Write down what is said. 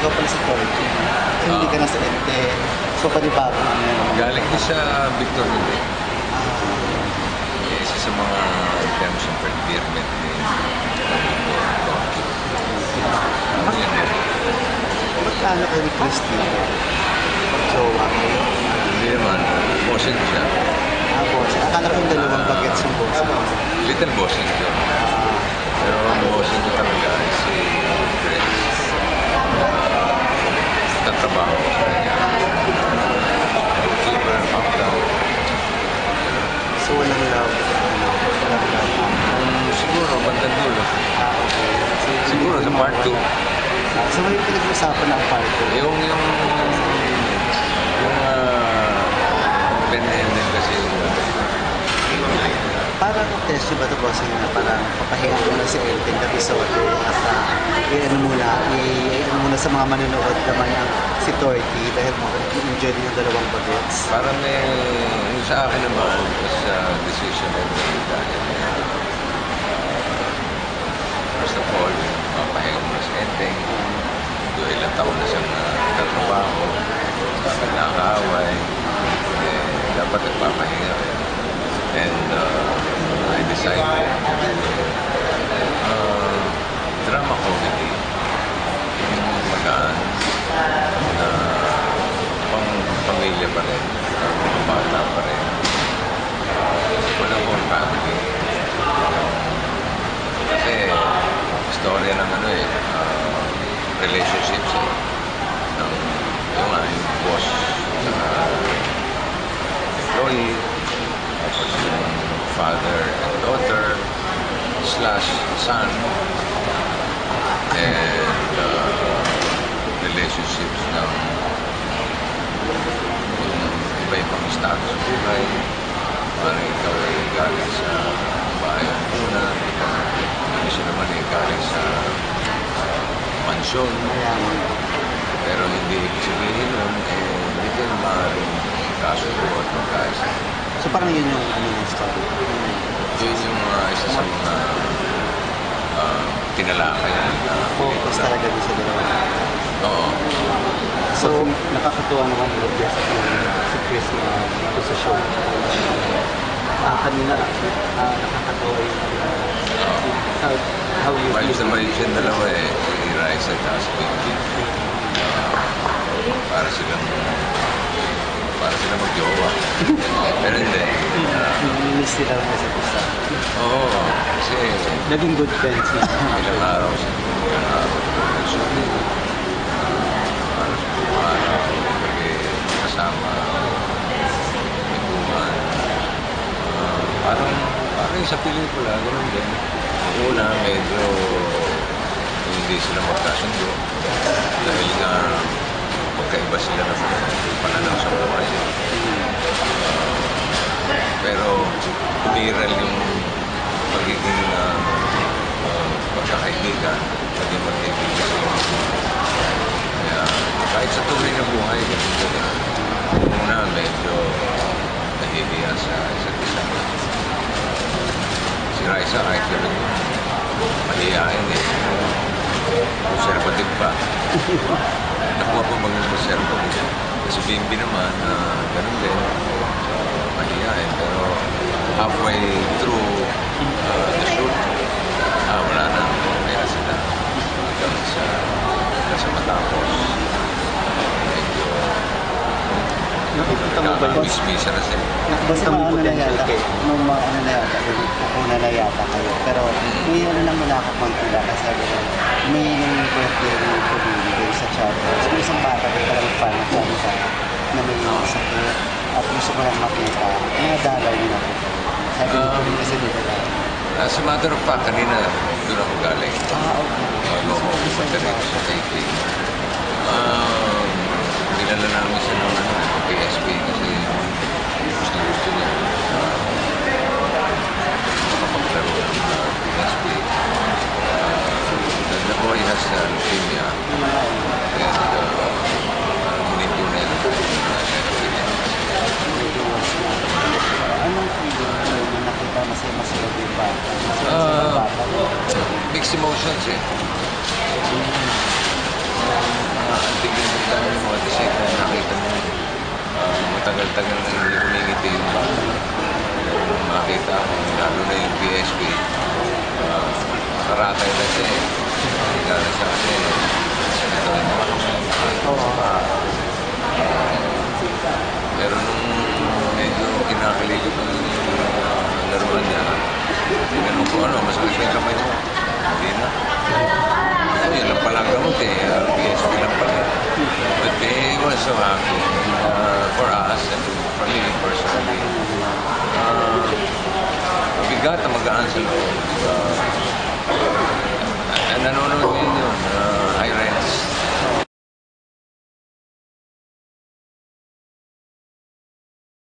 ikaw pala sa Turkey. So, hindi ka na sa ente. So, panibago na yan. Galing din sa Victor Hugo. Isa sa mga terms of endearment ni Turkey. Ano yan eh? Magkano kayo ni Christine? Pag-jowa kayo? Hindi naman. Bossing siya. Bossing. Akala ko yung dalawang bagets yung bossing. Little bossing siya. Pero ang bossing ko talaga ay si Prince. Tatrabaho ko sa kanya. Keeper, up-down. So, walang love. Walang love. Siguro, bandang dulo. Okay. Siguro sa part 2. So, may pinag-usapan ng part 2. Yung open-ended kasi yung parang test ba ito bossing na parang papahinga ko na si Elton episode at i-ano muna sa mga manonood naman ang si Turkey dahil enjoy din yung dalawang bagets. parang yung sa akin naman was decision dahil first of all, papahinga mo na si Elton. Doon ilang taon na siyang nagtatrabaho, nakakaaway, dapat nagpapahinga rin. And I decided drama comedy, yung magaan na pang-pamilya pa rin, mga bata pa rin. Walang more family. Kasi storya ng relationships yung boss sa employee, tapos yung father and daughter / son, and relationships ng yung iba-ibang status buhay. Parang ikaw ay galing sa bahay ang una, yung isa naman ay galing sa mansyon. Pero hindi ibig sabihin nun, hindi ka na maaaring kasundo at magkaisa. So parang yun yung story. Yun yung isa sa mga tinalakay na focus talaga din sa dalawa. Oo. So, nakakatuwa naman ulit si Chris na ito sa show. Kanina, nakakatawa yung how you Miles na miles yung dalawa si Raisa at si Pinky. Para silang mag-jowa. Pero hindi. Miss nila lang sa isa. Oo. Kasi naging good friends na. Ilang araw siya. Shooting. Kasama. Ikuhan. Parang sa pelikula, gano'n din. Una, medyo hindi sila magkasundo. Dahil nga magkaiba sila ng pananaw sa buhay. Pero umiral yung pagiging pagkakaibigan, naging magkaibigan sila. Kaya kahit sa tuloy na buhay, una medyo nahihiya sa isa't isa. Si Raisa kahit gano'n mahihain conservative pa. Nakuha pa maging conservative. Si Bimbi naman, gano'n din, mahihain. Pero halfway through the shoot, wala na. Kaya sila hanggang sa matapos. Medyo nakikita mo ba yun? Nakikita na sila. Nakikita mo yung potential kayo? Una na yata kayo. Pero may lang nakakakontila kasi may nang birthday ng pabili kayo sa chapter. So may isang bata na talagang fan na fan siya na may sakit at gusto ko lang makita. Nadalaw niyo na po. Sabi niyo po kasi nila. As a matter of fact, kanina doon ako galing. Okay. Pumunta rin sa taping. Dinala namin siya ng PSP kasi gusto niya makapaglaro ng PSP. The boy has leukemia and hininto na yun. Anong feeling na nakita masaya yung bata? Mixed emotions nakaratay na siya eh. Higa na siya kasi ito rin naman. Oo. Pero nung medyo kinakalikot ng laruan niya, tinanong ko ano, masakit na yung kamay mo. Hindi na. Ano yun lang pala ang gamot eh, PSP lang pala. But they were so happy for us and for me personally. Bigat na magaan sa loob. Nanonood